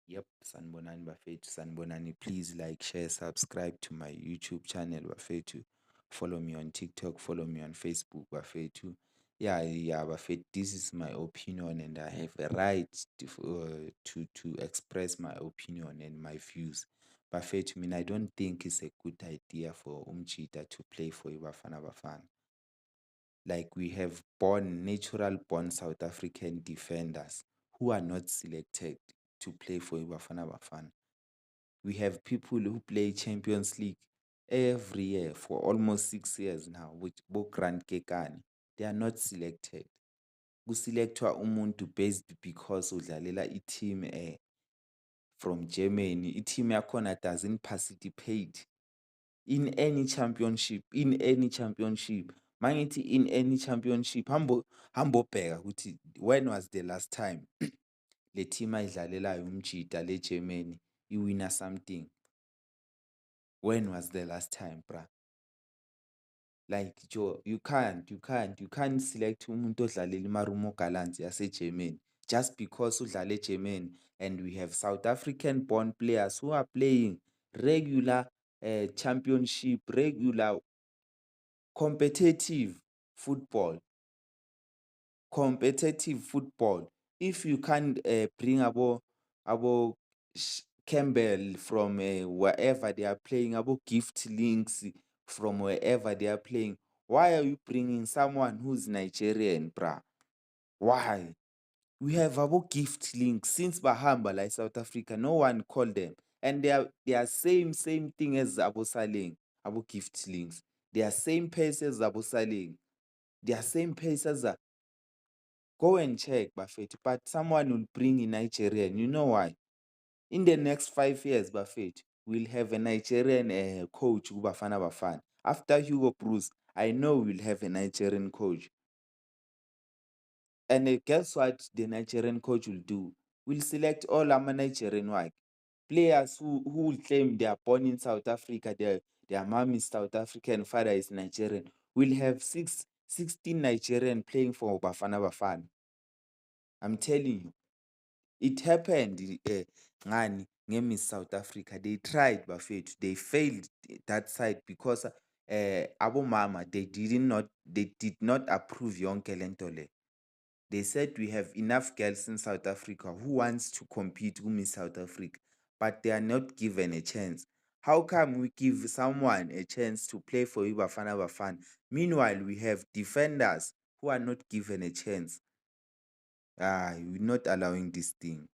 Yep, Sanbonani Bafetu, Sanbonani. Please like, share, subscribe to my YouTube channel, Bafetu. Follow me on TikTok, follow me on Facebook, Bafetu. Yeah, Bafetu. This is my opinion, and I have a right to express my opinion and my views. Bafetu, I mean, I don't think it's a good idea for Umchita to play for Ibafana Bafana. Like we have natural born South African defenders who are not selected to play for Bafana Bafana. We have people who play Champions League every year for almost 6 years now, which Grant Kekani. They are not selected. Kuselectwa umuntu based because udlalela team from Germany. Team yakhona doesn't participate in any championship, mangithi in any championship hambobheka ukuthi when was the last time le team ayidlalelayo umjida le Germany iwina something. When was the last time, bruh? Like Joe, you can't select umuntu odlalela iMarumo Gallants yase-Germany just because udlala e-Germany, and we have South African born players who are playing regular championship, regular competitive football. If you can't bring abo Campbell from wherever they are playing, abo Gift Links from wherever they are playing, why are you bringing someone who's Nigerian, bruh? Why? We have abo Gift Links since bahamba like South Africa. No one called them, and they are same thing as abo Saleng, abo Gift Links. They are same pace as abo Saleng. They are same pace as go and check, Buffett. But someone will bring in Nigerian. You know why? In the next 5 years, Buffett, we'll have a Nigerian coach, Bafana Bafana. After Hugo Bruce, I know we'll have a Nigerian coach. And guess what the Nigerian coach will do? We'll select all our Nigerian players who will claim they are born in South Africa, their mom is South African, father is Nigerian. We'll have 16 Nigerian playing for Bafana Bafana. I'm telling you. It happened ngani Miss South Africa. They tried Bafethu. They failed that side because abomama they did not approve yonke lento le. They said we have enough girls in South Africa who wants to compete with Miss South Africa, but they are not given a chance. How come we give someone a chance to play for Bafana Bafana? Meanwhile, we have defenders who are not given a chance. We're not allowing this thing.